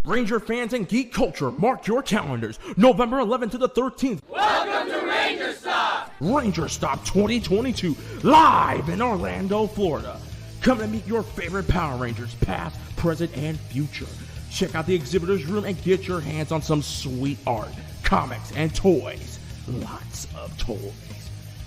Ranger fans and geek culture, mark your calendars. November 11th to the 13th. Welcome to Ranger Stop! Ranger Stop 2022, live in Orlando, Florida. Come and meet your favorite Power Rangers, past, present, and future. Check out the exhibitors room and get your hands on some sweet art, comics, and toys. Lots of toys.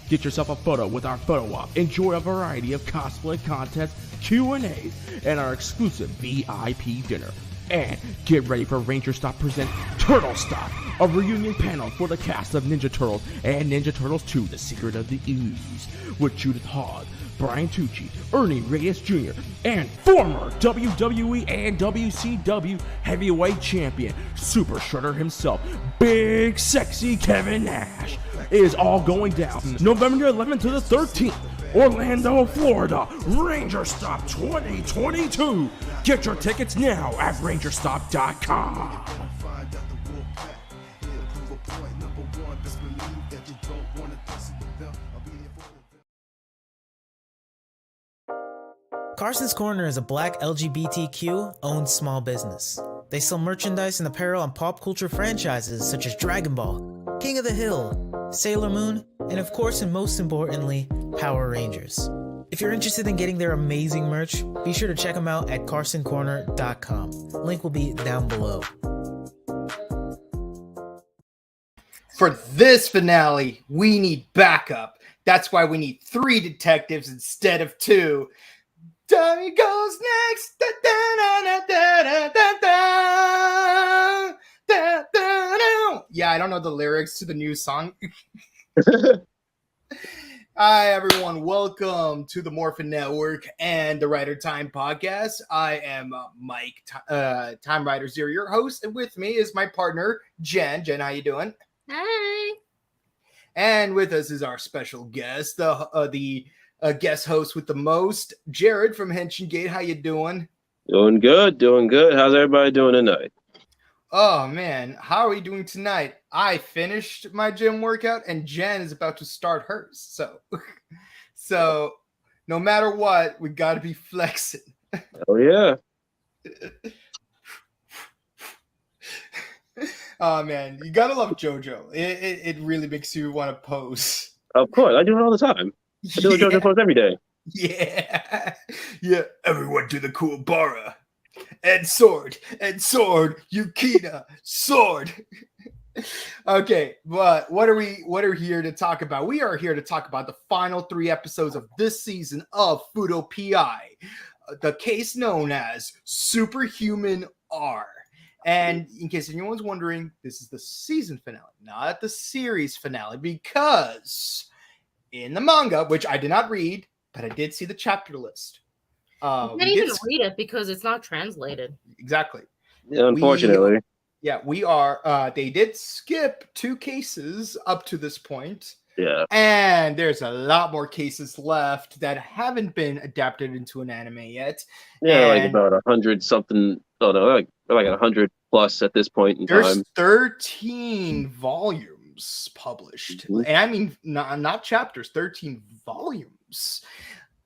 Get yourself a photo with our photo op. Enjoy a variety of cosplay contests, Q&As, and our exclusive VIP dinner. And get ready for Ranger Stop presents Turtle Stop, a reunion panel for the cast of Ninja Turtles and Ninja Turtles 2: The Secret of the Ooze, with Judith Hogg, Brian Tucci, Ernie Reyes Jr., and former WWE and WCW heavyweight champion, Super Shredder himself, Big Sexy Kevin Nash. It is all going down November 11th to the 13th. Orlando, Florida, Ranger Stop 2022. Get your tickets now at rangerstop.com. Carson's Corner is a black LGBTQ-owned small business. They sell merchandise and apparel on pop culture franchises such as Dragon Ball, King of the Hill, Sailor Moon, and of course and most importantly, Power Rangers. If you're interested in getting their amazing merch, be sure to check them out at carsoncorner.com. Link will be down below. For this finale, we need backup. That's why we need 3 detectives instead of 2. Tommy goes next. Da, da, da, da, da, da, da, da, da, da. Yeah, I don't know the lyrics to the new song. Hi, everyone. Welcome to the Morphin Network and the Rider Time podcast. I am Mike, TimeRider Zero, your host, and with me is my partner, Jen. Jen, how you doing? Hi. And with us is our special guest, the guest host with the most, Jared from Henshin Gate. How you doing? Doing good. How's everybody doing tonight? Oh, man. How are we doing tonight? I finished my gym workout, and Jen is about to start hers. So no matter what, we got to be flexing. Oh, yeah. Oh, man. You got to love JoJo. It really makes you want to pose. Of course. I do it all the time. I do a JoJo pose every day. Yeah. Yeah. Everyone do the Kuwabara. And sword, Yukina, sword. Okay, but what are we here to talk about? We are here to talk about the final 3 episodes of this season of Fuuto P.I, the case known as Superhuman R. And in case anyone's wondering, this is the season finale, not the series finale, because in the manga, which I did not read, but I did see the chapter list. You can't even read it because it's not translated. Exactly. Yeah, unfortunately. We are. They did skip 2 cases up to this point. Yeah. And there's a lot more cases left that haven't been adapted into an anime yet. Yeah, like about 100 something. Oh no, like 100 plus at this point in time. There's 13 volumes published, and I mean not chapters. 13 volumes.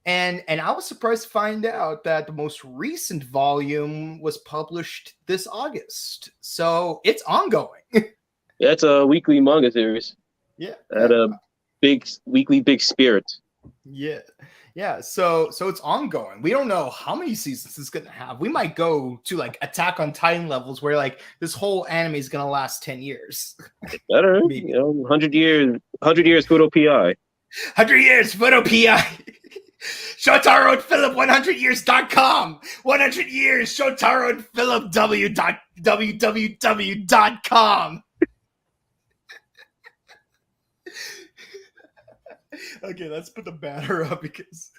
And I was surprised to find out that the most recent volume was published this August. So it's ongoing. Yeah, it's a weekly manga series. Yeah. At a big spirit. Yeah. Yeah. So it's ongoing. We don't know how many seasons it's gonna have. We might go to like Attack on Titan levels where like this whole anime is gonna last 10 years. Better, 100 years Fuuto P.I. 100 years Fuuto P.I. Shotaro and Philip 100years.com. 100 years Shotaro and Philip www.com. Okay, let's put the banner up because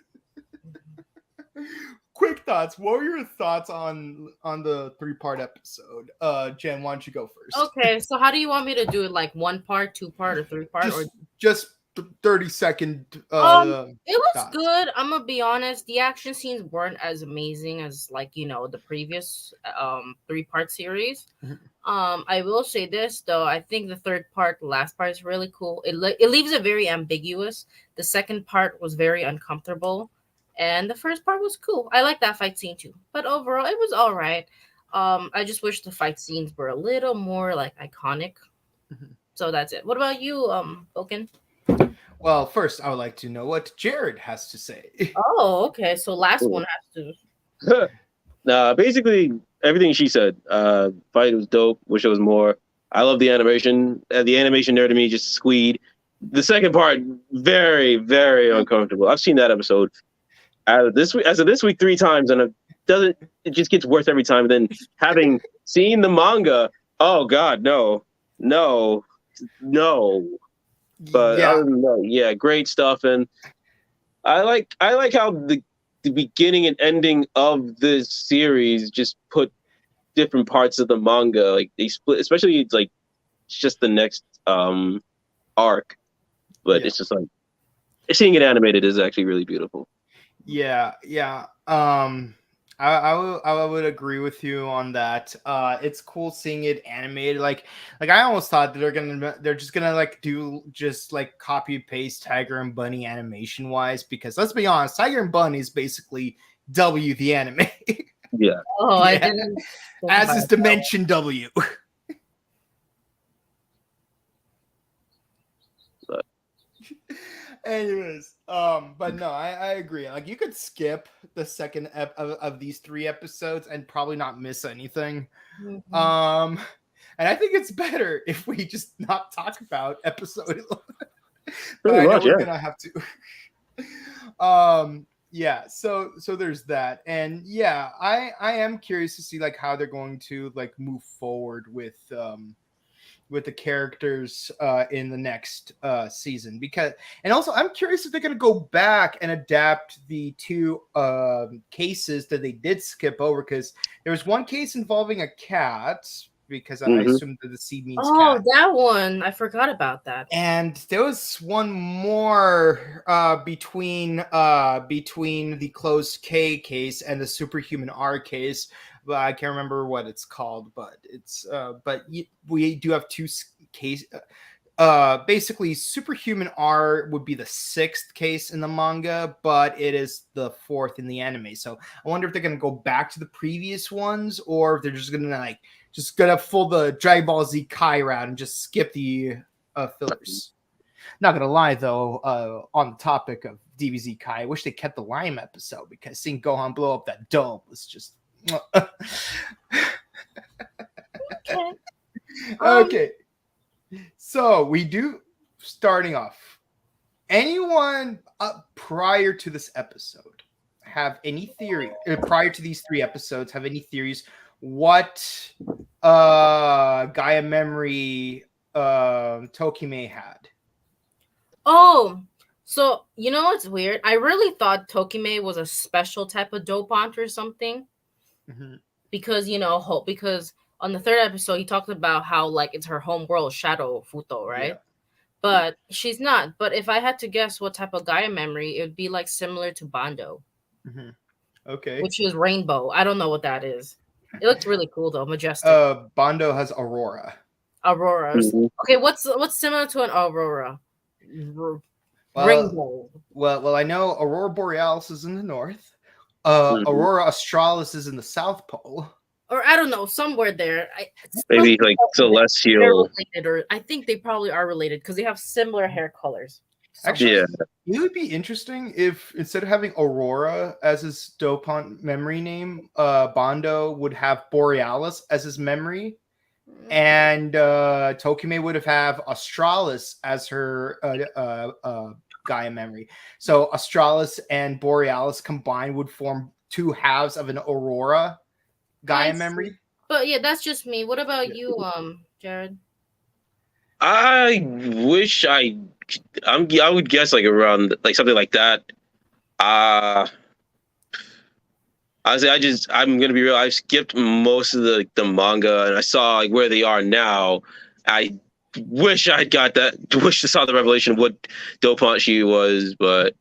quick thoughts. What were your thoughts on the 3-part episode? Jen, why don't you go first? Okay, so how do you want me to do it? Like 1 part, 2 part, or 3 part? Just 30-second. It was thoughts. good. I'm gonna be honest. The action scenes weren't as amazing as the previous 3-part series. I will say this though. I think the 3rd part, the last part, is really cool. It leaves it very ambiguous. The 2nd part was very uncomfortable, and the 1st part was cool. I like that fight scene too. But overall, it was all right. I just wish the fight scenes were a little more like iconic. So that's it. What about you, Boken? Well, first, I would like to know what Jared has to say. Oh, okay. So last Cool. one has to. Nah, basically everything she said. Fight was dope. Wish it was more. I love the animation. The animation nerd to me just squeed. The second part, very, very uncomfortable. I've seen that episode as of this week 3 times, and it just gets worse every time. Then having seen the manga, oh god, no. But Yeah. other than that, yeah, great stuff. And I like how the beginning and ending of this series just put different parts of the manga, like they split, especially it's like it's just the next arc, but Yeah. it's just like seeing it animated is actually really beautiful. Yeah. I would agree with you on that. It's cool seeing it animated. Like I almost thought that they're just gonna like do just like copy paste Tiger and Bunny animation wise, because let's be honest, Tiger and Bunny is basically W the anime. Yeah. Oh, I Yeah. didn't. think As about is it. Dimension W. Anyways, but no, I agree. Like you could skip the second of these 3 episodes and probably not miss anything. Mhm. And I think it's better if we just not talk about episode 11. But Pretty I know much, we're yeah. gonna have to. Yeah, so there's that. And yeah, I am curious to see like how they're going to like move forward with the characters in the next season, because and also I'm curious if they're going to go back and adapt the 2 cases that they did skip over, because there was one case involving a cat, because I assumed that the seed means Oh, cat. that one. I forgot about that. And there was one more between the closed K case and the Superhuman R case. But I can't remember what it's called. But it's we do have 2 cases. Basically, Superhuman R would be the 6th case in the manga, but it is the 4th in the anime. So I wonder if they're gonna go back to the previous ones, or if they're just gonna pull the Dragon Ball Z Kai route and just skip the fillers. Not gonna lie though, on the topic of DBZ Kai, I wish they kept the Lime episode, because seeing Gohan blow up that dome was just Okay. okay. So we do, starting off, anyone prior to this episode have any theory prior to these 3 episodes have any theories what Gaia memory Tokime had? Oh, so you know what's weird? I really thought Tokime was a special type of dopant or something, because because on the 3rd episode he talked about how like it's her home world Shadow Fuuto, right? Yeah. But she's not. But if I had to guess what type of Gaia memory, it would be like similar to Bando, Okay. which is rainbow. I don't know what that is. It looks really cool though, majestic. Bando has Aurora. Auroras. Mhm. Okay, what's similar to an aurora? Rainbow. Well, I know Aurora Borealis is in the north. Aurora Australis is in the South Pole. Or I don't know, somewhere there. Maybe like they're celestial. related, or I think they probably are related because they have similar hair colors. Actually, Yeah. it would be interesting if instead of having Aurora as his dopant memory name, Bando would have Borealis as his memory, and Tokime would have Australis as her Gaia memory. So Australis and Borealis combined would form 2 halves of an Aurora Gaia memory. But yeah, that's just me. What about you, Jared? I wish I would guess like around like something like that. Honestly, I'm gonna be real. I skipped most of the manga and I saw like where they are now. I wish I got that. Wish I saw the revelation of what dopant she was, but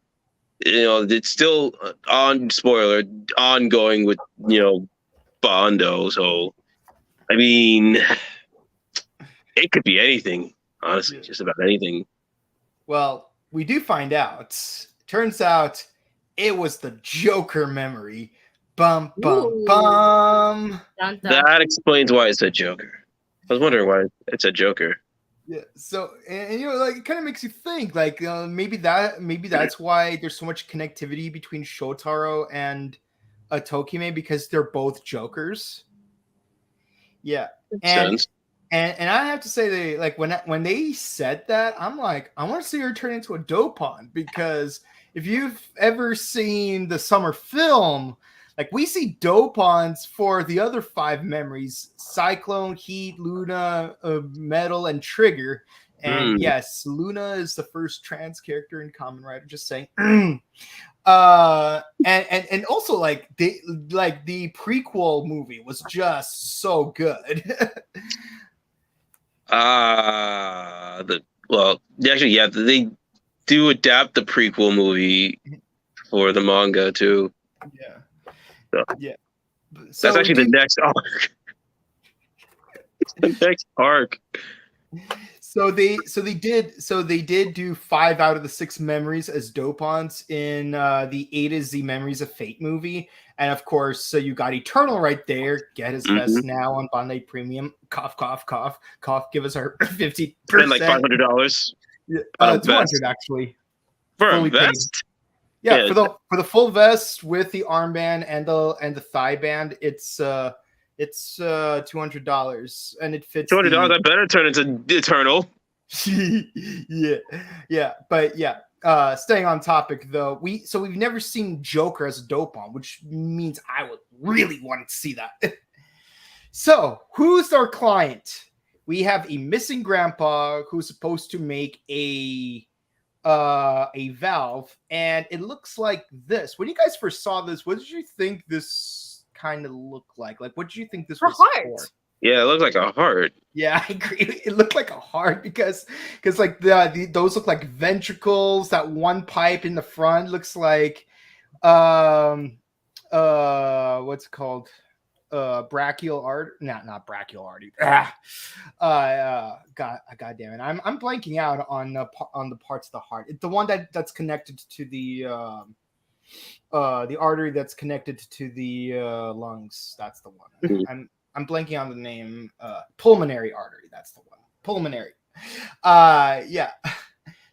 it's still ongoing with Bondo. So I mean, it could be anything. Honestly, just about anything. Well, we do find out. Turns out it was the Joker memory Bum bum Ooh. bum. Dun, dun. That explains why it's a Joker. I was wondering why it's a Joker. Yeah. So and you know, like it kind of makes you think, like maybe that's why there's so much connectivity between Shotaro and Tokime, because they're both Jokers. Yeah. Makes And sense. and I have to say, they like when they said that, I'm like, I want to see her turn into a Dopon, because if you've ever seen the summer film, like we see Dopons for the other 5 memories: Cyclone, Heat, Luna, Metal, and Trigger. And yes, Luna is the first trans character in Kamen Rider. Just saying. And also like the prequel movie was just so good. They do adapt the prequel movie for the manga too. Yeah. So, yeah. So that's actually the next arc. The next arc. So they did do 5 out of the 6 memories as Dopons in the A to Z Memories of Fate movie. And of course, so you got Eternal right there. Get his vest now on Bandai Premium. Cough, cough, cough, cough. Give us our 50%. And like $500. Yeah, 200 actually. For fully a vest? Paid. Yeah, for the full vest with the armband and the thigh band, it's $200, and it fits. $200. I better turn into Eternal. yeah, but yeah. Staying on topic though, we've never seen Joker as a Dopon, which means I would really want to see that. So who's our client? We have a missing grandpa who's supposed to make a valve, and it looks like this. When you guys first saw this, what did you think this kind of looked like? Like, what did you think this was for? Yeah, it looks like a heart. Yeah, I agree. It looked like a heart because like those look like ventricles. That one pipe in the front looks like what's it called? Brachial artery. Not brachial artery. God damn it. I'm blanking out on the parts of the heart. It's the one that's connected to the artery that's connected to the lungs. That's the one. I'm blanking on the name. Pulmonary artery. That's the one. Pulmonary. Yeah.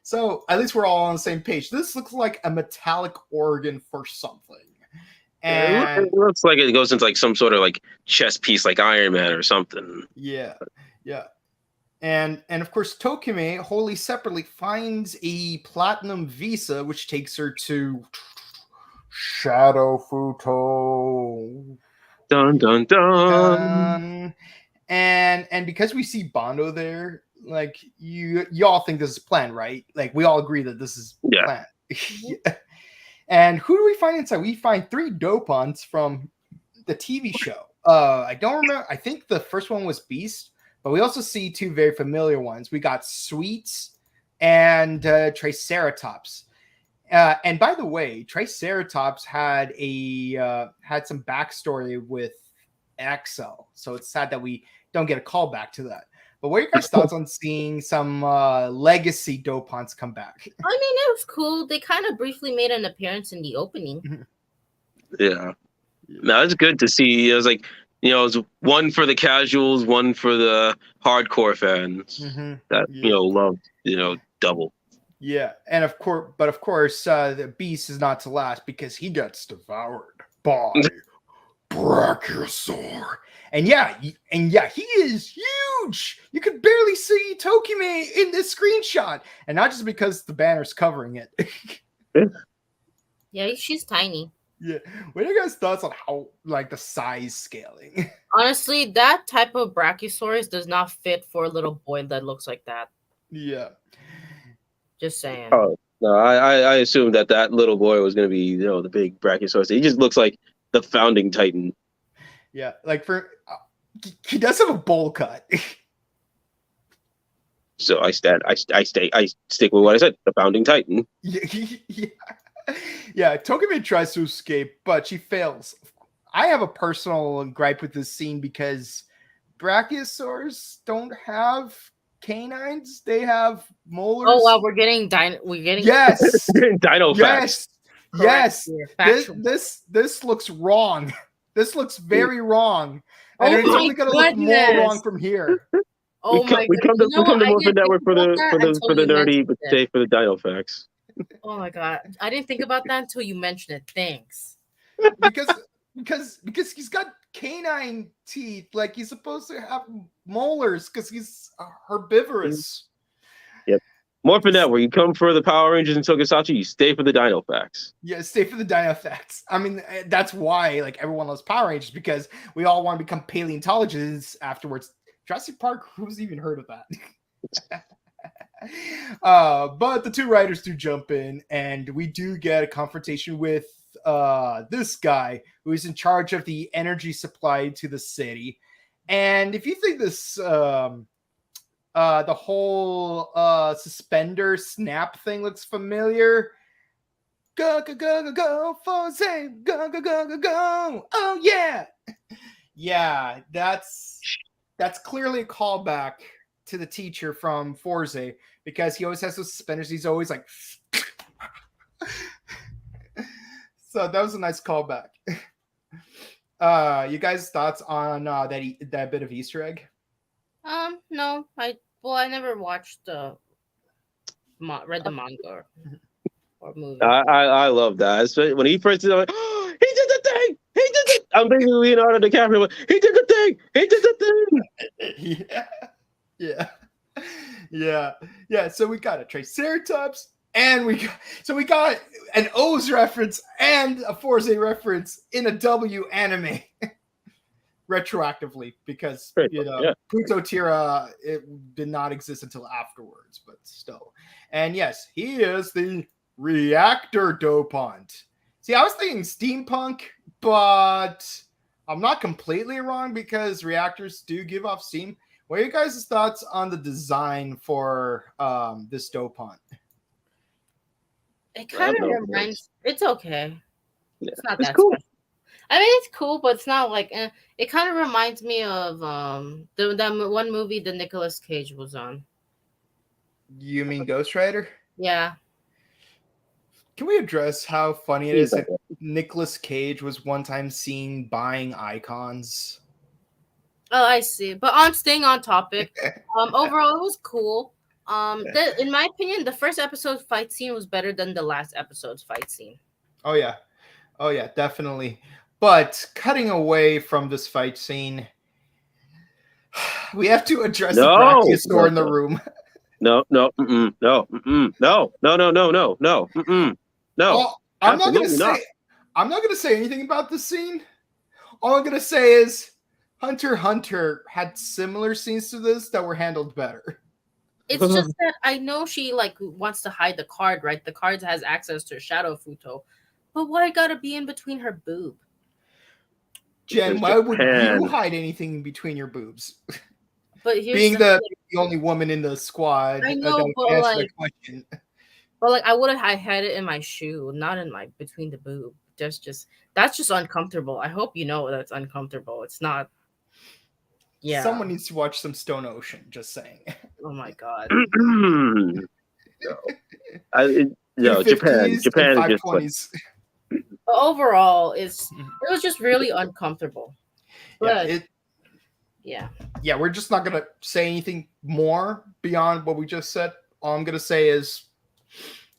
So at least we're all on the same page. This looks like a metallic organ for something. And it looks like it goes into like some sort of like chest piece, like Iron Man or something. Yeah. And of course, Tokime wholly separately finds a platinum visa, which takes her to Shadow Fuuto. Dun dun dun. And because we see Bondo there, like you all think this is planned, right? Like we all agree that this is planned. Yeah. And who do we find inside? We find 3 Dopons from the TV show. I don't remember. I think the first one was Beast, but we also see 2 very familiar ones. We got Sweets and Triceratops. And by the way, Triceratops had some backstory with Axel, so it's sad that we don't get a call back to that. But what are your guys' thoughts on seeing some legacy Dopons come back? I mean, it was cool. They kind of briefly made an appearance in the opening. Yeah. No, it's good to see. It was like, it was one for the casuals, one for the hardcore fans that, love, double. Yeah. And of course, the Beast is not to last because he gets devoured by Brachiosaur. And yeah, he is huge. You could barely see Tokime in this screenshot, and not just because the banner's covering it. Yeah, she's tiny. Yeah, what are your guys' thoughts on how like the size scaling? Honestly, that type of Brachiosaurus does not fit for a little boy that looks like that. Yeah, just saying. Oh no, I assumed that little boy was going to be the big Brachiosaurus. He just looks like the founding Titan. Yeah, like he does have a bowl cut. So I stick with what I said. The founding Titan. Yeah. Tokime tries to escape, but she fails. I have a personal gripe with this scene because Brachiosaurs don't have canines; they have molars. Oh wow, we're getting yes, Dino yes. facts. Yes, here. this Factual. this looks wrong. This looks very wrong, and Oh it's my only going to look more goodness. wrong from here. Oh my we god! come to You know what? the I Morphin didn't think Network for about the that until for the you nerdy, mentioned but it. stay for the dino facts. Oh my god! I didn't think about that until you mentioned it. Thanks. Because he's got canine teeth, like he's supposed to have molars because he's herbivorous. Yep. Morphin Network, you come for the Power Rangers and Tokusatsu, you stay for the dino facts. Yeah, stay for the dino facts. I mean, that's why like everyone loves Power Rangers, because we all want to become paleontologists afterwards. Jurassic Park, who's even heard of that? But the two writers do jump in, and we do get a confrontation with this guy who is in charge of the energy supply to the city. And if you think this the whole suspender snap thing looks familiar, go go go go go Forza, go go go go go, oh yeah. Yeah, that's clearly a callback to the teacher from Forza, because he always has those suspenders. He's always like, so that was a nice callback. You guys' thoughts on that bit of Easter egg? No, I never watched read the manga or movie. I love that. Especially when he first did it, I'm like, oh, he did the thing! He did it! I'm thinking Leonardo DiCaprio, like, he did the thing! He did the thing! Yeah. So we got a Triceratops, and we got an O's reference and a Forza reference in a W anime retroactively, because Fuuto P.I it did not exist until afterwards, but still. And yes, he is the reactor dopant. See, I was thinking steampunk, but I'm not completely wrong, because reactors do give off steam. What are you guys' thoughts on the design for this dopant? It kind of reminds. It's okay. Yeah. It's not It's that cool. special. I mean, it's cool, but it's not like. It kind of reminds me of the one movie that Nicolas Cage was on. You mean Ghost Rider? Yeah. Can we address how funny it is that Nicolas Cage was one time seen buying icons? Oh, I see. But on staying on topic, overall it was cool. In my opinion, the first episode's fight scene was better than the last episode's fight scene. Oh yeah, definitely. But cutting away from this fight scene, we have to address the Brachiosaur in the room. No. Well, I'm not gonna say anything about this scene. All I'm gonna say is Hunter x Hunter had similar scenes to this that were handled better. It's just that I know she like wants to hide the card, right? The card has access to Shadow Futo, but why gotta be in between her boob? Jen, why would you hide anything between your boobs? But being the only woman in the squad, I know, but like I would have had it in my shoe, not in my between the boob. That's just uncomfortable. I hope you know that's uncomfortable. It's not. Yeah. Someone needs to watch some Stone Ocean. Just saying. Oh my god. Japan is just like, overall, it was just really uncomfortable. But yeah, we're just not gonna say anything more beyond what we just said. All I'm gonna say is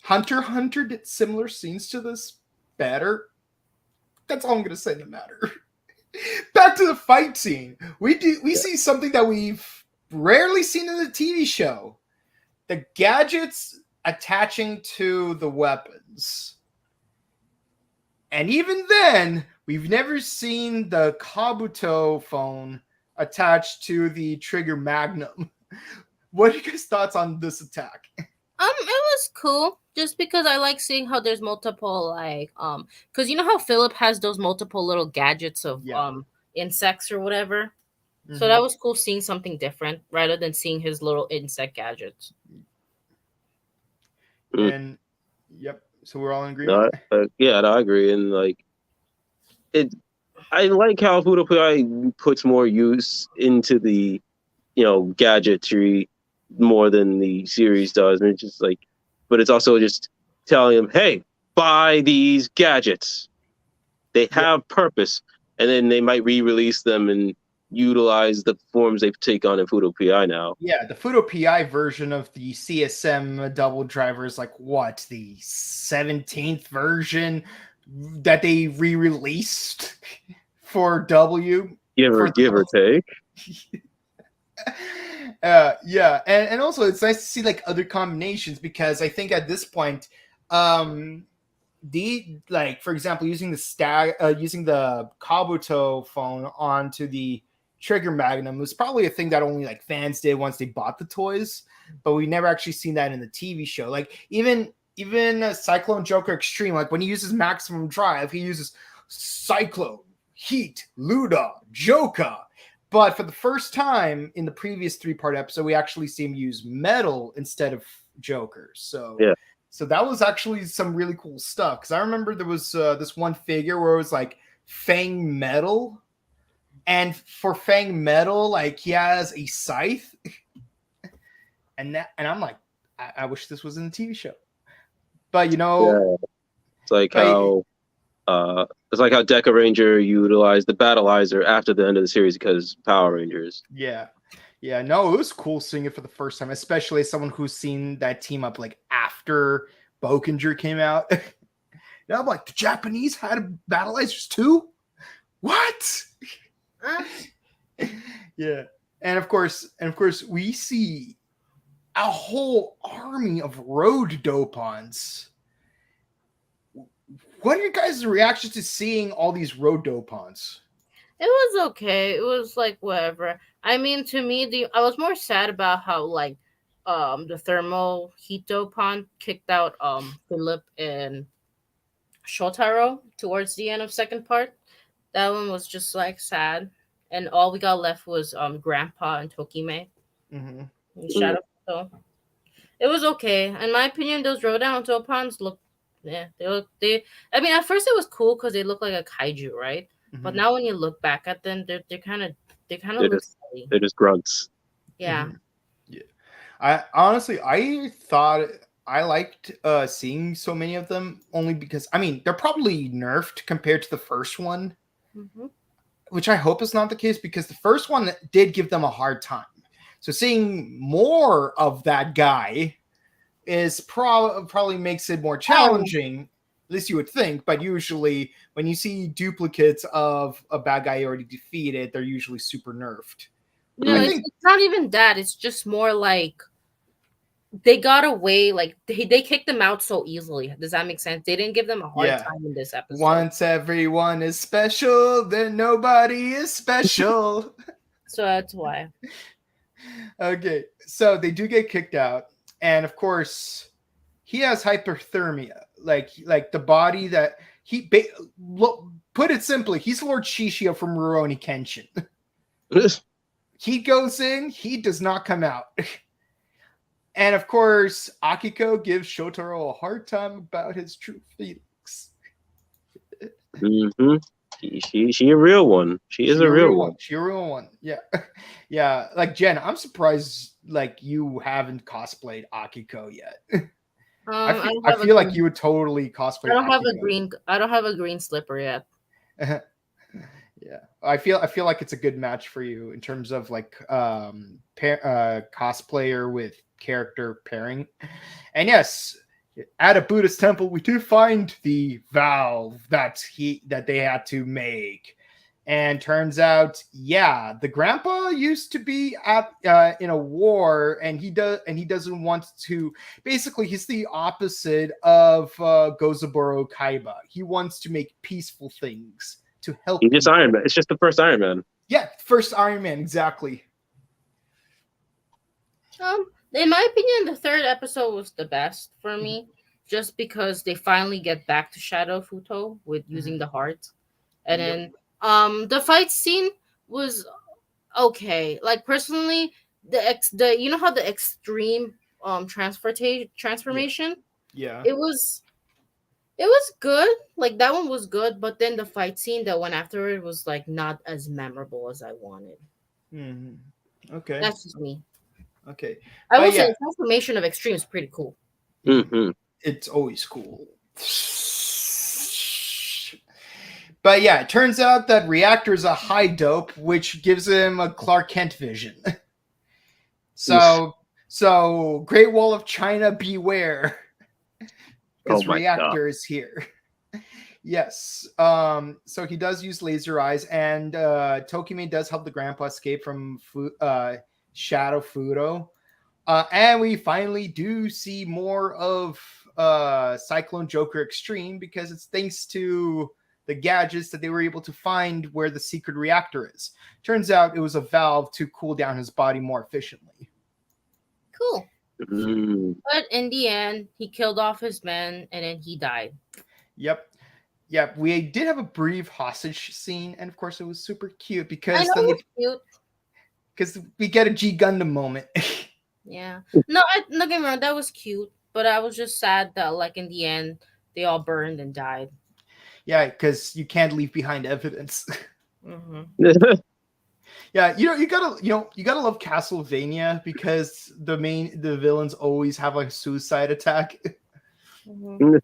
Hunter x Hunter did similar scenes to this better. That's all I'm gonna say in the matter. Back to the fight scene. We see something that we've rarely seen in the TV show. The gadgets attaching to the weapons. And even then, we've never seen the Kabuto phone attached to the Trigger Magnum. What are you guys' thoughts on this attack? It was cool just because I like seeing how there's multiple because you know how Philip has those multiple little gadgets of insects or whatever. Mm-hmm. So that was cool seeing something different rather than seeing his little insect gadgets. And so we're all in agreement. I agree. And like I like how Fuuto P.I puts more use into the gadgetry more than the series does, and it's just like, but it's also just telling him, hey, buy these gadgets. They have purpose, and then they might re-release them and utilize the forms they take on in Fuuto P.I. now. Yeah, the Fuuto P.I. version of the CSM double driver is like what, the 17th version that they re-released for W. Give or take. Yeah, and also it's nice to see like other combinations, because I think at this point, the like, for example, using the Kabuto phone onto the Trigger Magnum was probably a thing that only like fans did once they bought the toys, but we never actually seen that in the TV show. Like even Cyclone Joker Extreme, like when he uses maximum drive, he uses Cyclone, Heat, Luda, Joker. But for the first time in the previous 3-part episode, we actually see him use metal instead of Joker. So yeah. So that was actually some really cool stuff, because I remember there was this one figure where it was like Fang Metal, and for Fang Metal, like he has a scythe, and I'm like, I wish this was in the TV show, but you know, it's like how Deca Ranger utilized the Battleizer after the end of the series because Power Rangers. Yeah, no, it was cool seeing it for the first time, especially as someone who's seen that team up like after Bokinger came out. And I'm like, the Japanese had Battleizers too? What? Yeah. And of course, we see a whole army of road Dopons. What are your guys' reactions to seeing all these road Dopons? It was okay. It was like whatever. I mean, to me, I was more sad about how like the thermal heat Dopon kicked out Philip and Shotaro towards the end of second part. That one was just like sad, and all we got left was Grandpa and Tokime and Shadow. So it was okay. In my opinion, those Rodan Dopons look, I mean, at first it was cool because they look like a kaiju, right? But now when you look back at them, they're kind of look silly. They're just grunts. Yeah. Yeah. I honestly, I thought I liked seeing so many of them, only because, I mean, they're probably nerfed compared to the first one, which I hope is not the case, because the first one did give them a hard time. So seeing more of that guy is probably makes it more challenging. At least you would think, but usually when you see duplicates of a bad guy you already defeated, they're usually super nerfed. No, it's not even that. It's just more like they got away, like they kicked them out so easily. Does that make sense? They didn't give them a hard time in this episode. Once everyone is special, then nobody is special. So that's why. Okay, so they do get kicked out, and of course, he has hyperthermia, like the body that put it simply, he's Lord Shishio from Rurouni Kenshin. He goes in, he does not come out. And of course, Akiko gives Shotaro a hard time about his true feelings. She a real one. She is a real one. She a real one. Yeah. Yeah. Like, Jen, I'm surprised like you haven't cosplayed Akiko yet. I feel like you would totally cosplay. I don't have a green slipper yet. Yeah, I feel like it's a good match for you in terms of like cosplayer with character pairing. And yes, at a Buddhist temple, we do find the valve that they had to make. And turns out, yeah, the grandpa used to be in a war, and he doesn't want to. Basically, he's the opposite of Gozaburo Kaiba. He wants to make peaceful things to help. He's just Iron Man. It's just the first Iron Man. Yeah, first Iron Man, exactly. In my opinion, the third episode was the best for me, just because they finally get back to Shadow Fuuto with using the heart, and then. The fight scene was okay. Like personally, the you know how the extreme transformation? Yeah. It was good. Like that one was good, but then the fight scene that went after it was like not as memorable as I wanted. Okay. That's just me. Okay. I would say the transformation of extreme is pretty cool. It's always cool. But yeah, it turns out that Reactor is a high dope, which gives him a Clark Kent vision. So Great Wall of China, beware. Because Reactor is here. Yes. So he does use laser eyes, and Tokime does help the grandpa escape from Shadow Fuuto. And we finally do see more of Cyclone Joker Extreme, because it's thanks to the gadgets that they were able to find where the secret reactor is. Turns out it was a valve to cool down his body more efficiently. Cool. But in the end, he killed off his men, and then he died. Yep. We did have a brief hostage scene, and of course it was super cute because I know it's cute. Because we get a G Gundam moment. Yeah. No, don't get me wrong, that was cute, but I was just sad that, like, in the end, they all burned and died. Yeah, because you can't leave behind evidence. Mm-hmm. Yeah, you gotta love Castlevania, because the villains always have like a suicide attack. Mm-hmm.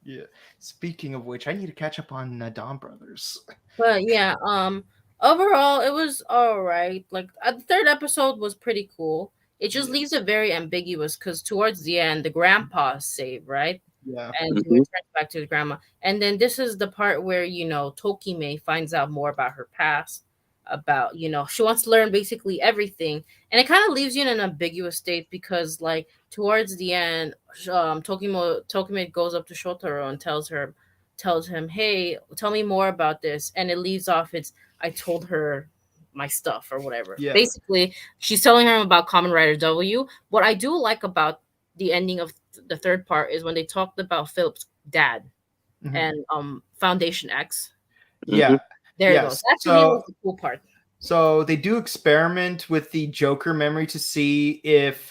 Yeah. Speaking of which, I need to catch up on Dawn Brothers. But yeah, overall it was all right. Like, the third episode was pretty cool. It just leaves it very ambiguous, because towards the end, the grandpa is saved, right? Yeah. And he returns back to his grandma. And then this is the part where, Tokime finds out more about her past, about, she wants to learn basically everything. And it kind of leaves you in an ambiguous state, because, like, towards the end, Tokime goes up to Shotaro and tells him, hey, tell me more about this. And it leaves off, I told her my stuff or whatever. Yeah. Basically, she's telling him about Kamen Rider W. What I do like about the ending of the third part is when they talked about Philip's dad and Foundation X. Yeah. There you go. That's the cool part. So they do experiment with the Joker memory to see if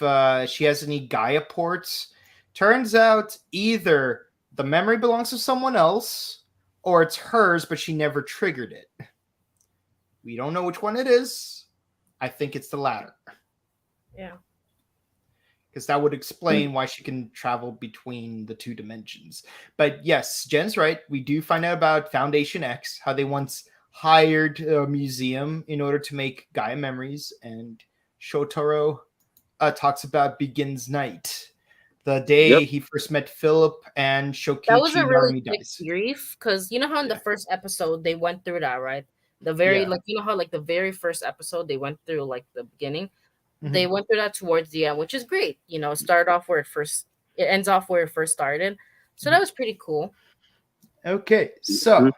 she has any Gaia ports. Turns out either the memory belongs to someone else, or it's hers, but she never triggered it. We don't know which one it is. I think it's the latter. Yeah. Because that would explain why she can travel between the two dimensions. But yes, Jen's right. We do find out about Foundation X, how they once hired a museum in order to make Gaia memories. And Shotaro talks about Begins Night, the day he first met Philip and Shokichi. That was a really big grief, because you know how in the first episode they went through that, right? The very how like the very first episode they went through, like, the beginning. They went through that towards the end, which is great. It started off where it ends off where it first started. So that was pretty cool. Okay, so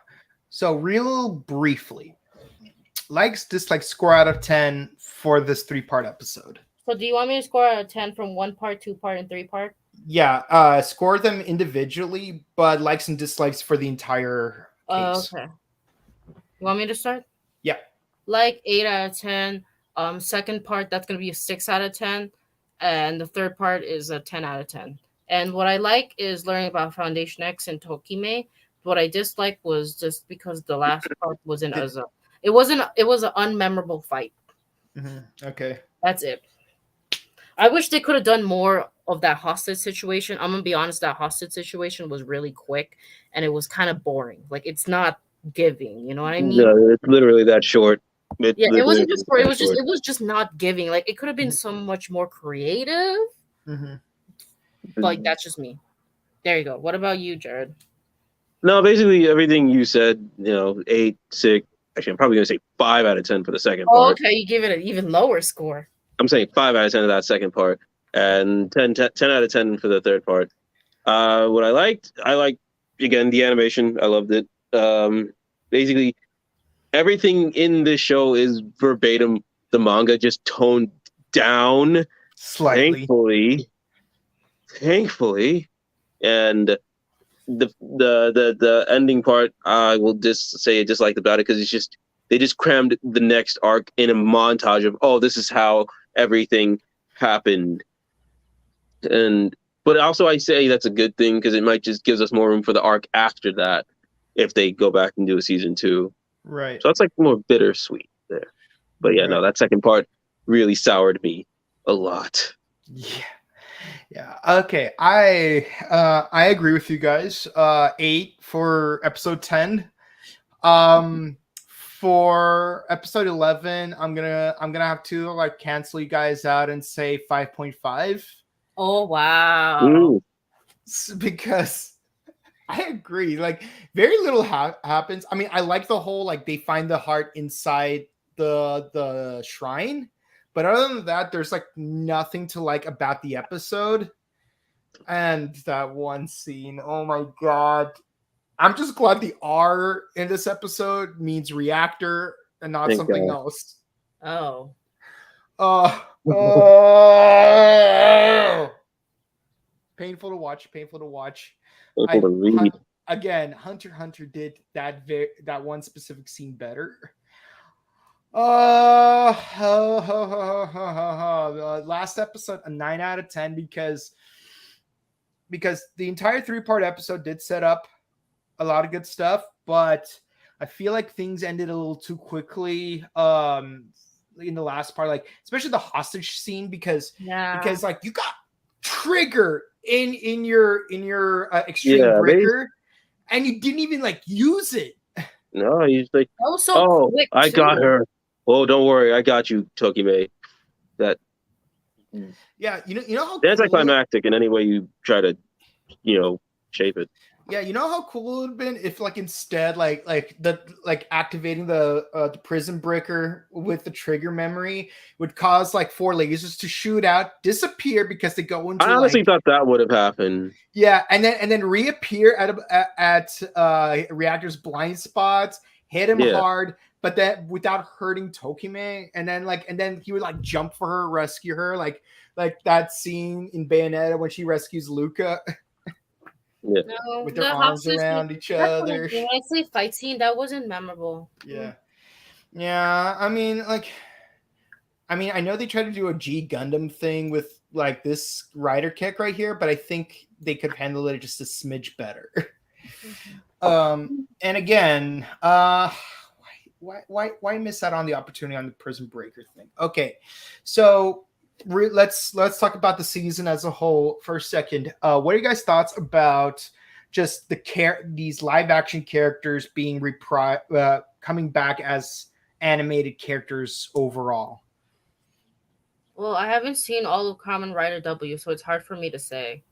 real briefly, likes, dislikes, score out of 10 for this 3-part episode. So do you want me to score out of 10 from 1 part, 2 part, and 3 part? Yeah, score them individually, but likes and dislikes for the entire case. Okay. You want me to start? Yeah. Like 8 out of 10. Second part, that's going to be a 6 out of 10. And the third part is a 10 out of 10. And what I like is learning about Foundation X and Tokime. What I dislike was just because the last part wasn't it was an unmemorable fight. Okay. That's it. I wish they could have done more of that hostage situation. I'm going to be honest, that hostage situation was really quick and it was kind of boring. Like, it's not giving, you know what I mean? No, it's literally that short. It wasn't just it was just not giving. Like, it could have been so much more creative. Like, that's just me. There you go. What about you, Jared? No, basically everything you said, 8, 6. Actually, I'm probably going to say 5 out of 10 for the second part. Okay, you give it an even lower score. I'm saying 5 out of 10 of that second part, and 10 out of 10 for the third part. What I liked, again, the animation. I loved it. Basically, everything in this show is verbatim the manga, just toned down slightly. Thankfully, and the ending part, I will just say I disliked about it because they just crammed the next arc in a montage of, this is how everything happened. But also I say that's a good thing because it might just gives us more room for the arc after that if they go back and do a season 2. Right. So that's like more bittersweet there. But yeah, no, that second part really soured me a lot. Yeah. Okay. I agree with you guys. 8 for episode 10. For episode 11, I'm gonna have to like cancel you guys out and say 5.5. Oh wow. Ooh. Because I agree. Like very little happens. I mean, I like the whole like they find the heart inside the shrine, but other than that, there's like nothing to like about the episode. And that one scene, oh my god. I'm just glad the R in this episode means reactor and not Thank something God. else. Oh. Oh. Painful to watch. Painful to watch. Painful to read. Again, Hunter x Hunter did that one specific scene better. Last episode, a 9 out of 10 because the entire 3-part episode did set up a lot of good stuff, but I feel like things ended a little too quickly in the last part, like especially the hostage scene because like you got Trigger in your extreme breaker and you didn't even like use it. No, he's like, also quick I too. got her. Oh, don't worry, I got you, Tokime. That yeah, you know how that's cool anticlimactic in any way you try to, shape it. Yeah, you know how cool it would have been if, like, instead, like activating the prison breaker with the trigger memory would cause like 4 lasers to shoot out, disappear because they go into. I honestly thought that would have happened. Yeah, and then reappear at reactor's blind spots, hit him hard, but that without hurting Tokime, and then he would like jump for her, rescue her, like that scene in Bayonetta when she rescues Luca. Yeah. No, with their arms around each other. When I say fight scene, that wasn't memorable. Yeah. I mean, I know they tried to do a G Gundam thing with like this rider kick right here, but I think they could have handled it just a smidge better. And again, why miss out on the opportunity on the prison breaker thing? Okay, so let's talk about the season as a whole for a second. What are you guys' thoughts about just these live action characters being coming back as animated characters overall? Well, I haven't seen all of Kamen Rider W, so it's hard for me to say.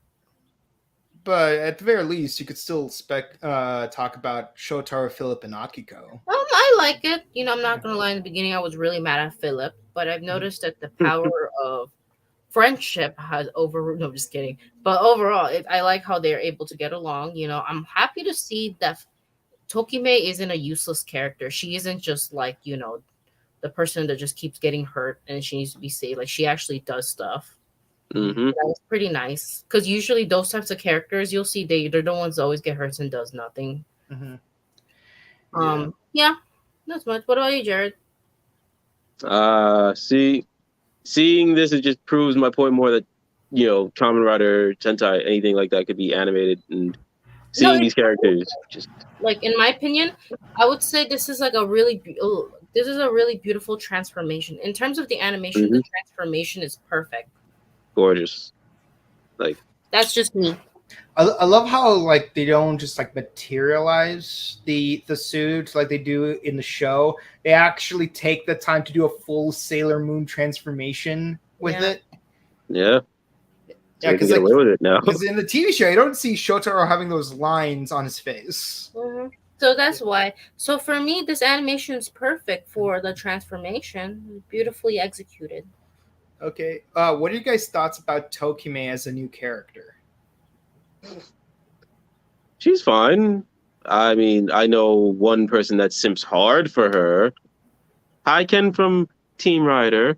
But at the very least, you could still talk about Shotaro, Philip, and Akiko. I like it. I'm not gonna lie. In the beginning, I was really mad at Philip, but I've noticed that the power of friendship has overruled. No, I'm just kidding. But overall, I like how they're able to get along. I'm happy to see that Tokime isn't a useless character. She isn't just like the person that just keeps getting hurt and she needs to be saved. Like she actually does stuff. Mm-hmm. That was pretty nice because usually those types of characters you'll see they're the ones that always get hurt and does nothing. Mm-hmm. Yeah, not much. What about you, Jared? Seeing this, it just proves my point more that Kamen Rider, Sentai, anything like that could be animated, and seeing these characters just like in my opinion, I would say this is like a really beautiful transformation in terms of the animation. Mm-hmm. The transformation is perfect. Gorgeous. Like that's just me. I love how like they don't just like materialize the suit like they do in the show. They actually take the time to do a full Sailor Moon transformation with it. Yeah. Yeah, because get away with it now. Because in the TV show, you don't see Shotaro having those lines on his face. Mm-hmm. So that's why. So for me, this animation is perfect for the transformation. Beautifully executed. Okay. What are you guys' thoughts about Tokime as a new character? She's fine. I mean, I know one person that simps hard for her. Hi, Ken from TimeRider.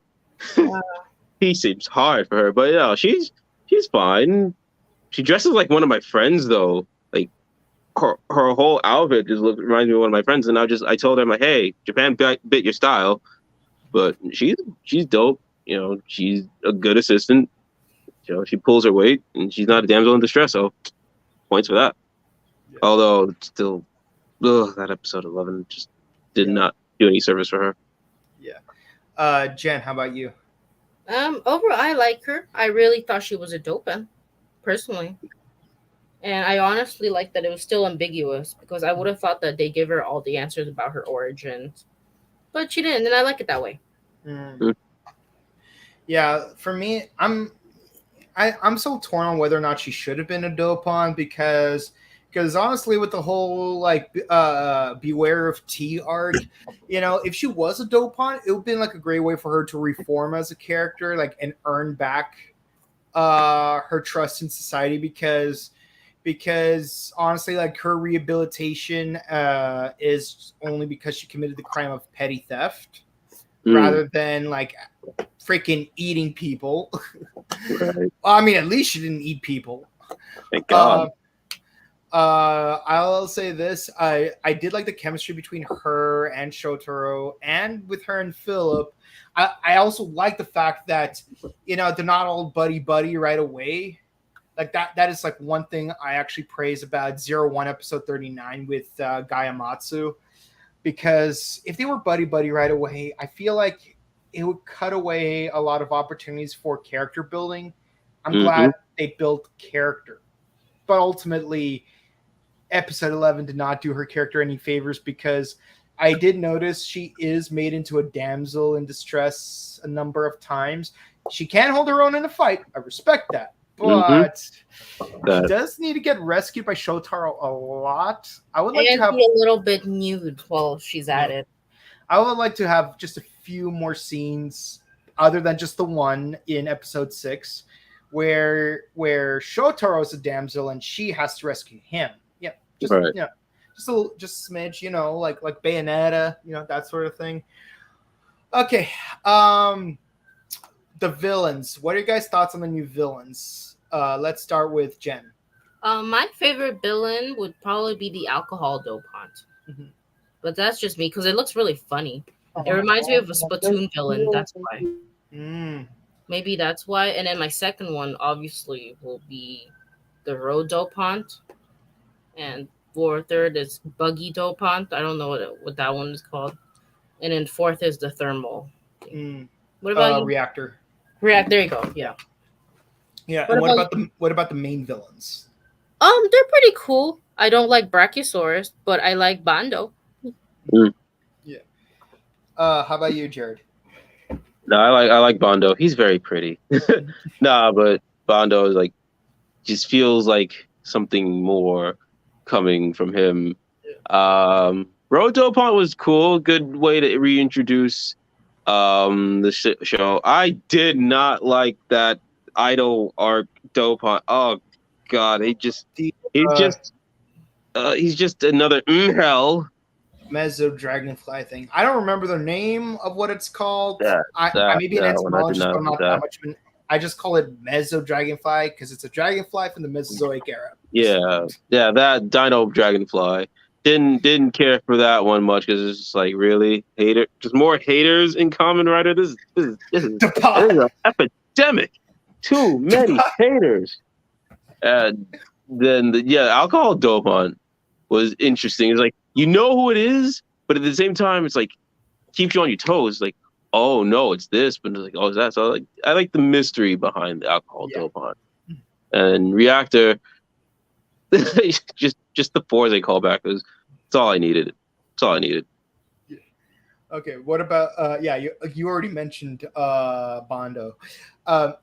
He seems hard for her, but she's fine. She dresses like one of my friends, though. Like her whole outfit just reminds me of one of my friends. And I told her, I'm like, hey, Japan bit your style, but she's dope. She's a good assistant. She pulls her weight, and she's not a damsel in distress. So points for that. Yeah. Although still, that episode 11 just did not do any service for her. Yeah. Jen, how about you? Overall, I like her. I really thought she was a dope one, personally. And I honestly like that it was still ambiguous because I would have thought that they give her all the answers about her origins, but she didn't, and I like it that way. Mm. Yeah, for me, I'm so torn on whether or not she should have been a Dopon because honestly, with the whole like Beware of T arc, if she was a Dopon, it would have been like a great way for her to reform as a character, like and earn back her trust in society because honestly, like her rehabilitation is only because she committed the crime of petty theft rather than like freaking eating people. Right. I mean, at least she didn't eat people. Thank God. I'll say this: I did like the chemistry between her and Shotaro, and with her and Philip. I also like the fact that they're not all buddy right away. Like that is like one thing I actually praise about 01 episode 39 with Gaiamatsu, because if they were buddy right away, I feel like it would cut away a lot of opportunities for character building. I'm glad they built character, but ultimately episode 11 did not do her character any favors, because I did notice she is made into a damsel in distress a number of times. She can hold her own in a fight. I respect that. But she does need to get rescued by Shotaro a lot. I would like to have be a little bit nude while she's at it. I would like to have just a few more scenes other than just the one in episode 6 where Shotaro is a damsel and she has to rescue him. Yeah, just right. Just a smidge, like Bayonetta, that sort of thing. Okay, the villains. What are you guys' thoughts on the new villains? Let's start with Jen. My favorite villain would probably be the alcohol dopant. Mm-hmm. But that's just me because it looks really funny. It reminds me of a Splatoon villain. That's why. Maybe that's why. And then my second one, obviously, will be the road dopant. And for third is buggy dopant. I don't know what that one is called. And then fourth is the thermal. What about you? Reactor. There you go. Yeah. Yeah. What about the main villains? They're pretty cool. I don't like Brachiosaurus, but I like Bando. Yeah. How about you, Jared? No, I like Bando. He's very pretty. But Bando is like just feels like something more coming from him. Road Dopant was cool. Good way to reintroduce the show. I did not like that idol arc Dopant. Oh God, he's just another hell. Mezzo Dragonfly thing. I don't remember the name of what it's called. I may be an entomologist, but I'm not that much of an. I just call it Mezzo Dragonfly because it's a dragonfly from the Mesozoic era. Yeah, that Dino Dragonfly. Didn't care for that one much because it's just like really just more haters in Kamen Rider. This is an epidemic. Too many haters. And then alcohol dopant was interesting. It's like you know who it is, but at the same time, it's like keeps you on your toes. Like, oh no, it's this, but it's like, oh, it's that. So I like the mystery behind the alcohol dopant. And Reactor, just the four they call back was it's all I needed. It's all I needed. Okay, what about you already mentioned Bando.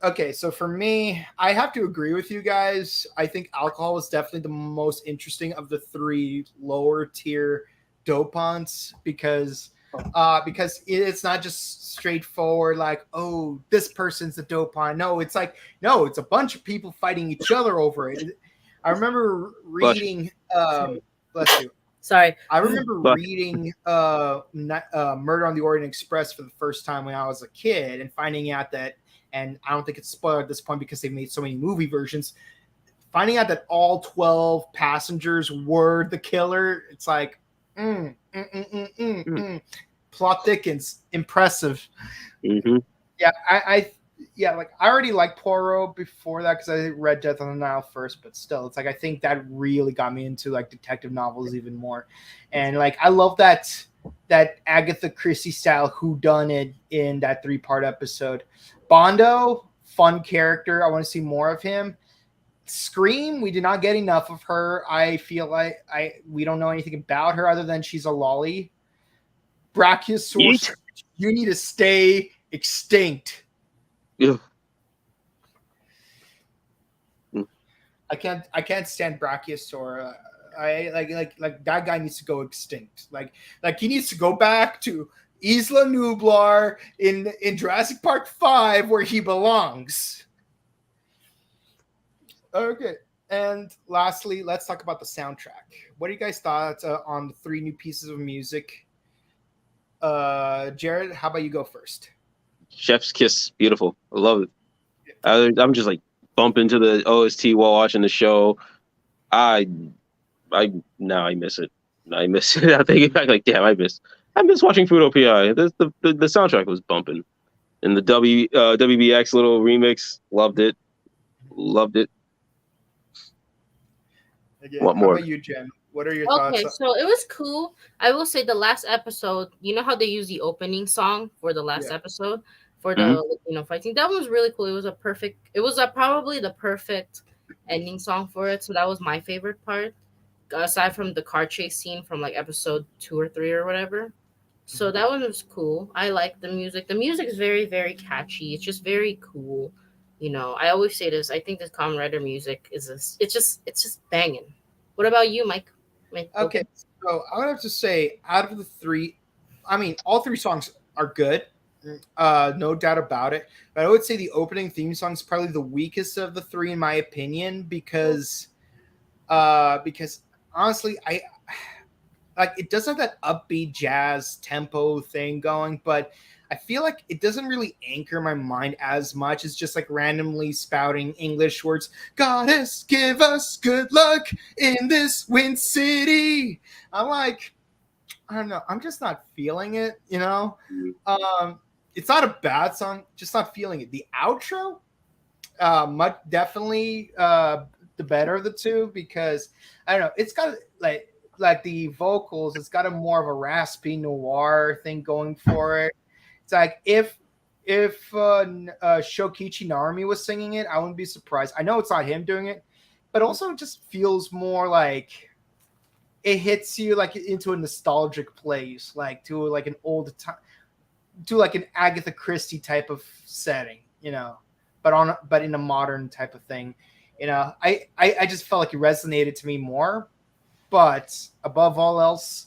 Okay, so for me, I have to agree with you guys. I think alcohol is definitely the most interesting of the three lower tier dopants because it's not just straightforward like, oh, this person's the dopant. No, it's a bunch of people fighting each other over it. I remember reading bless you. Sorry. I remember reading Murder on the Orient Express for the first time when I was a kid and finding out that, and I don't think it's spoiled at this point because they made so many movie versions, finding out that all 12 passengers were the killer. It's like, plot thickens. Impressive. Mm-hmm. Yeah, like I already liked Poirot before that because I read Death on the Nile first, but still, it's like I think that really got me into like detective novels even more, and like I love that Agatha Christie style whodunit in that 3-part episode. Bondo, fun character. I want to see more of him. Scream, we did not get enough of her. I feel like we don't know anything about her other than she's a lolly. Brachiosaurus, you need to stay extinct. Yeah. I can't stand Brachiosaur. I like that guy needs to go extinct. Like he needs to go back to Isla Nublar in Jurassic Park 5 where he belongs. Okay. And lastly, let's talk about the soundtrack. What are you guys' thoughts on the 3 new pieces of music? Jared, how about you go first? Chef's Kiss, beautiful. I love it. I'm just like bumping to the OST while watching the show. I miss it. I miss it. I think back like, damn, I miss watching Fuuto P.I. The soundtrack was bumping. And the WBX little remix, loved it. Again, What more? How about you, Jen? What are your thoughts? Okay, so it was cool. I will say the last episode, you know how they use the opening song for the last episode for the fighting. That one was really cool. It was probably the perfect ending song for it. So that was my favorite part, aside from the car chase scene from like episode 2 or 3 or whatever. So that one was cool. I like the music. The music is very, very catchy. It's just very cool. I always say this. I think this Kamen Rider music it's just banging. What about you, Mike? Okay, so I would have to say, out of the 3, I mean, all 3 songs are good, no doubt about it. But I would say the opening theme song is probably the weakest of the 3, in my opinion, because honestly, it does have that upbeat jazz tempo thing going, but I feel like it doesn't really anchor my mind as much. It's just like randomly spouting English words. Goddess, give us good luck in this wind city. I'm like, I don't know. I'm just not feeling it, It's not a bad song, just not feeling it. The outro, definitely the better of the 2, because I don't know. It's got like the vocals. It's got a more of a raspy noir thing going for it. It's like if Shokichi Narumi was singing it, I wouldn't be surprised. I know it's not him doing it, but also it just feels more like it hits you like into a nostalgic place, like to like an old time, to like an Agatha Christie type of setting, but in a modern type of thing. I just felt like it resonated to me more. But above all else,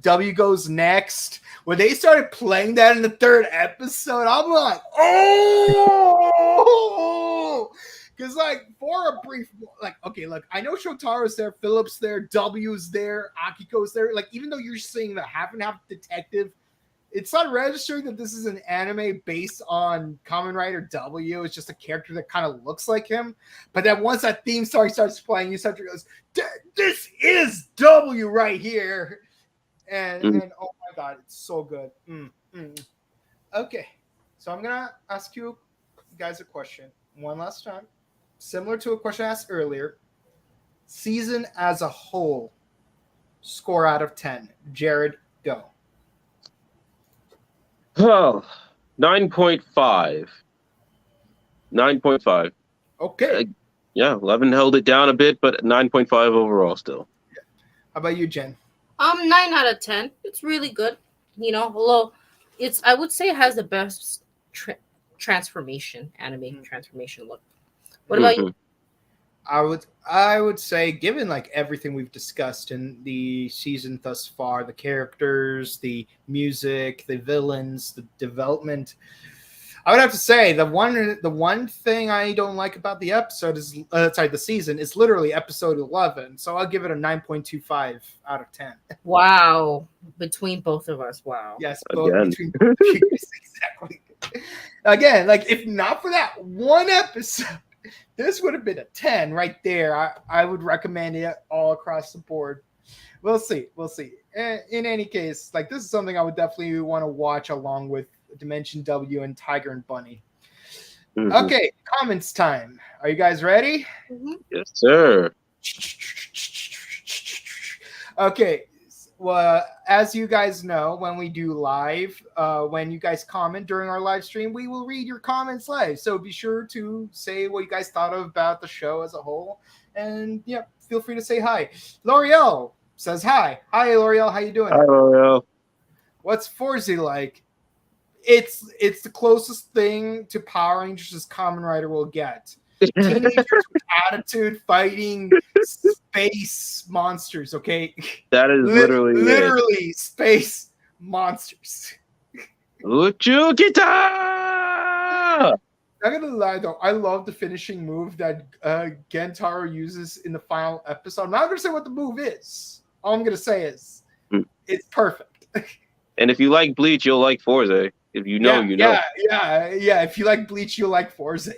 W Goes Next. When they started playing that in the 3rd episode, I'm like, oh! Because, for a brief, okay, look, I know Shotaro's there, Philip's there, W's there, Akiko's there. Even though you're saying the half and half detective, it's not registering that this is an anime based on Kamen Rider W. It's just a character that kind of looks like him. But then once that theme song starts playing, you start to go, this is W right here. And oh my God, it's so good. Okay, so I'm going to ask you guys a question one last time. Similar to a question I asked earlier. Season as a whole, score out of 10. Jared, go. Oh, 9.5. 9.5. Okay. 11 held it down a bit, but 9.5 overall still. How about you, Jen? 9 out of 10. It's really good. Although I would say it has the best transformation, anime transformation look. What about you? I would say, given everything we've discussed in the season thus far, the characters, the music, the villains, the development, I would have to say the one thing I don't like about the episode is the season is literally episode 11. So I'll give it a 9.25 out of 10. Wow, between both of us, wow. Yes, between both of you, exactly. Again, if not for that one episode, this would have been a 10 right there. I would recommend it all across the board. We'll see. In any case, this is something I would definitely want to watch along with Dimension W and Tiger and Bunny. Okay, comments time. Are you guys ready? Yes, sir. Okay, well, as you guys know, when we do live, when you guys comment during our live stream, we will read your comments live. So be sure to say what you guys thought about the show as a whole, and yeah, feel free to say hi. L'Oreal says hi. Hi, L'Oreal. How you doing? Hi, L'Oreal. What's Forza like? It's the closest thing to Power Rangers as Kamen Rider will get. Teenagers with attitude fighting space monsters, okay? That is literally space monsters. Uchukita! I'm gonna lie though, I love the finishing move that Gentaro uses in the final episode. I'm not gonna say what the move is. All I'm gonna say is it's perfect. And if you like Bleach, you'll like Forza. If you know, you know. Yeah. If you like Bleach, you'll like Forza.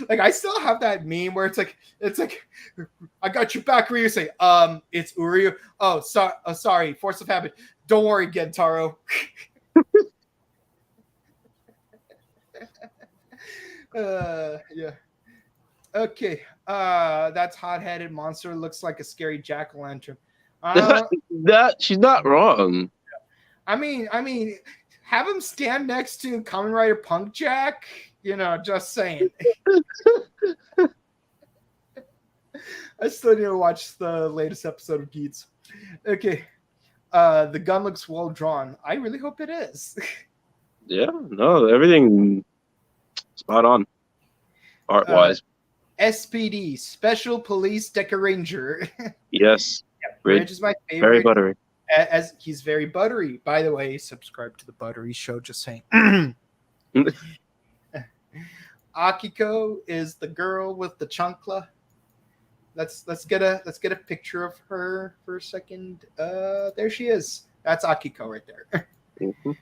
Like I still have that meme where it's like, I got your back. Where you say, it's Uryu. Oh, sorry, force of habit. Don't worry, Gentaro. Yeah. Okay. That's hot-headed monster. Looks like a scary jack-o'-lantern. That she's not wrong. I mean. Have him stand next to Kamen Rider Punk Jack. Just saying. I still need to watch the latest episode of Geats. Okay. The gun looks well drawn. I really hope it is. Yeah, no, everything spot on. Art-wise. SPD, Special Police Deca Ranger. Yes. Ridge is my favorite. Very buttery. As he's very buttery. By the way, subscribe to the Buttery Show. Just saying. Akiko is the girl with the chancla. Let's get a picture of her for a second. There she is. That's Akiko right there. Mm-hmm.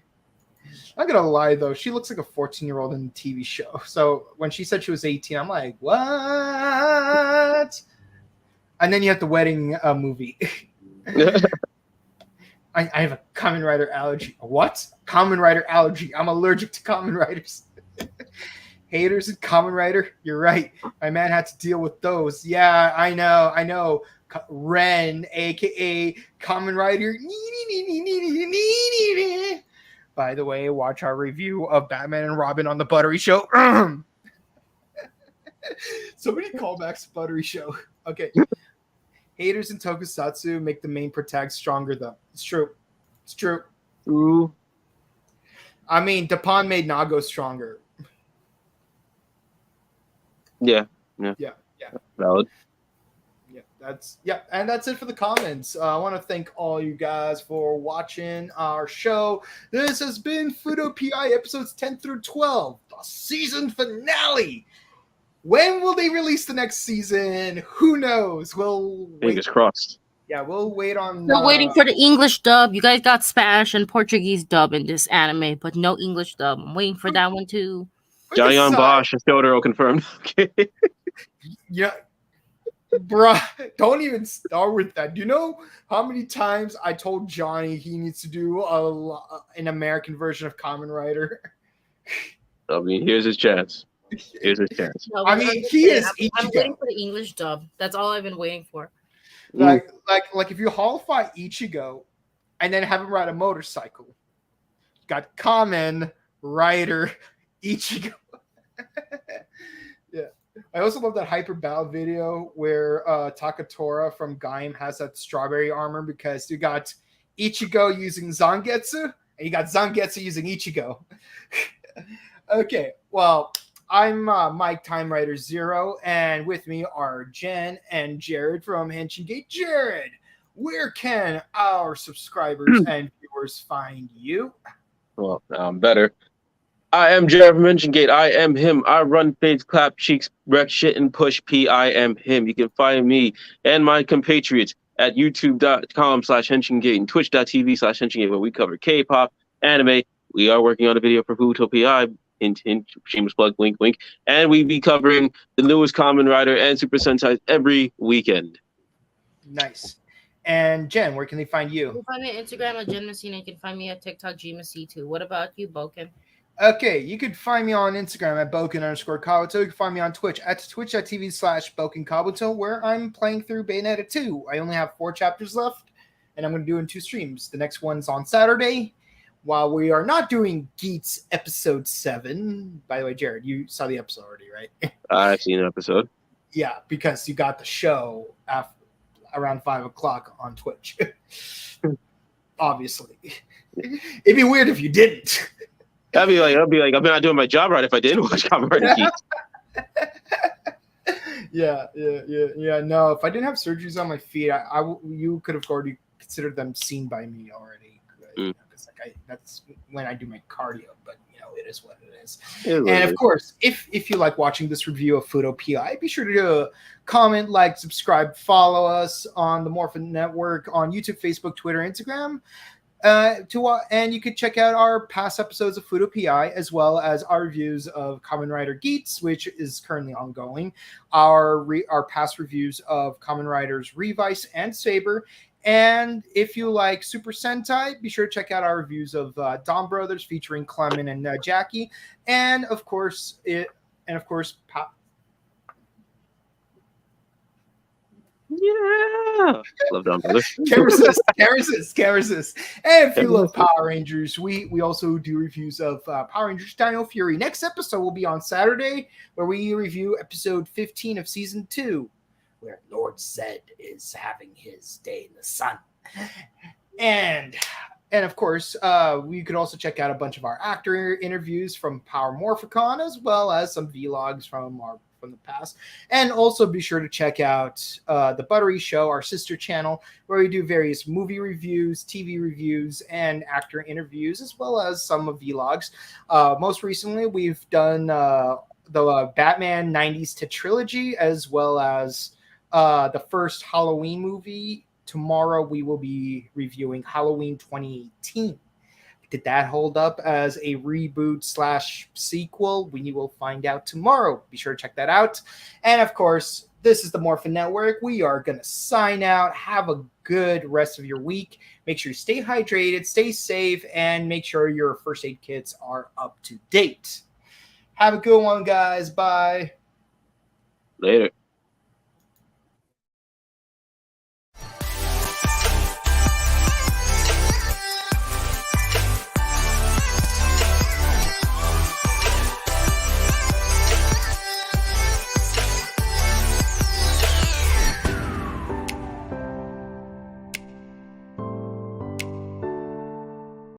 I'm gonna lie though, she looks like a 14-year-old in the TV show. So when she said she was 18, I'm like, what? And then you have the wedding movie. I have a Kamen Rider allergy. What? Kamen Rider allergy. I'm allergic to Kamen Riders. Haters in Kamen Rider. You're right. My man had to deal with those. Yeah, I know. Ren, a.k.a. Kamen Rider. By the way, watch our review of Batman and Robin on the Buttery Show. So many callbacks to Buttery Show. Okay. Haters in Tokusatsu make the main protag stronger, though. It's true. Ooh. I mean, Dapon made Nago stronger. Yeah. Valid. And that's it for the comments. I want to thank all you guys for watching our show. This has been Fuuto P.I. episodes 10 through 12, the season finale. When will they release the next season? Who knows? We'll wait. Fingers crossed. Yeah, we'll wait on. We're waiting for the English dub. You guys got Spanish and Portuguese dub in this anime, but no English dub. I'm waiting for that one too. Jayon Bosch and Fyodoro confirmed. Okay. Yeah. Bruh, don't even start with that. Do you know how many times I told Johnny he needs to do an American version of Kamen Rider? I mean, here's his chance. No, I mean, he is Ichigo. I'm waiting for the English dub. That's all I've been waiting for. Like if you holify Ichigo and then have him ride a motorcycle, you got Kamen Rider Ichigo. Yeah. I also love that Hyper Battle video where Takatora from Gaim has that strawberry armor because you got Ichigo using Zangetsu and you got Zangetsu using Ichigo. Okay, well, I'm Mike TimeRider Zero, and with me are Jen and Jared from Henshin Gate. Jared, where can our subscribers and viewers find you? Well, now I'm better. I am Jared from Henshin Gate. I am him. I run fades, clap cheeks, wreck shit, and push P. I am him. You can find me and my compatriots at youtube.com/HenshinGate and twitch.tv/HenshinGate, where we cover K-pop, anime. We are working on a video for Fuuto P.I. Hint, shameless plug, wink, wink. And we be covering the newest Kamen Rider and Super Sentai every weekend. Nice. And Jen, where can they find you? You can find me on Instagram at Jen Messina. You can find me at TikTok, GMC2. What about you, Boken? Okay, you can find me on Instagram at Boken_Kabuto. You can find me on Twitch at twitch.tv/BokenKabuto, where I'm playing through Bayonetta 2. I only have 4 chapters left, and I'm going to do it in 2 streams. The next one's on Saturday, while we are not doing Geets episode 7. By the way, Jared, you saw the episode already, right? I've seen an episode. Yeah, because you got the show around 5 o'clock on Twitch. Obviously. It'd be weird if you didn't. I'd be like, I'm not doing my job right if I didn't watch Kamen Rider Geeks. Yeah. No, if I didn't have surgeries on my feet, you could have already considered them seen by me already. Because that's when I do my cardio, but it is what it is. And of course, if you like watching this review of Fuuto P.I, be sure to comment, like, subscribe, follow us on the Morphin Network on YouTube, Facebook, Twitter, Instagram. And you could check out our past episodes of Fuuto P.I, as well as our reviews of Kamen Rider Geets, which is currently ongoing, our past reviews of Kamen Riders Revice and Saber. And if you like Super Sentai, be sure to check out our reviews of Dawn Brothers featuring Clement and Jackie, and of course, Yeah, love Dawn Brothers. Can't resist. And if you love Power Rangers, we also do reviews of Power Rangers Dino Fury. Next episode will be on Saturday, where we review episode 15 of season 2, where Lord Zed is having his day in the sun. And of course, we could also check out a bunch of our actor interviews from Power Morphicon, as well as some vlogs from the past. And also be sure to check out the Buttery Show, our sister channel, where we do various movie reviews, TV reviews, and actor interviews, as well as some vlogs. Most recently, we've done the Batman 90s to trilogy, as well as the first Halloween movie. Tomorrow we will be reviewing Halloween 2018. Did that hold up as a reboot / sequel? We will find out tomorrow. Be sure to check that out. And of course, this is the Morphin Network. We are going to sign out. Have a good rest of your week. Make sure you stay hydrated, stay safe, and make sure your first aid kits are up to date. Have a good one, guys. Bye. Later.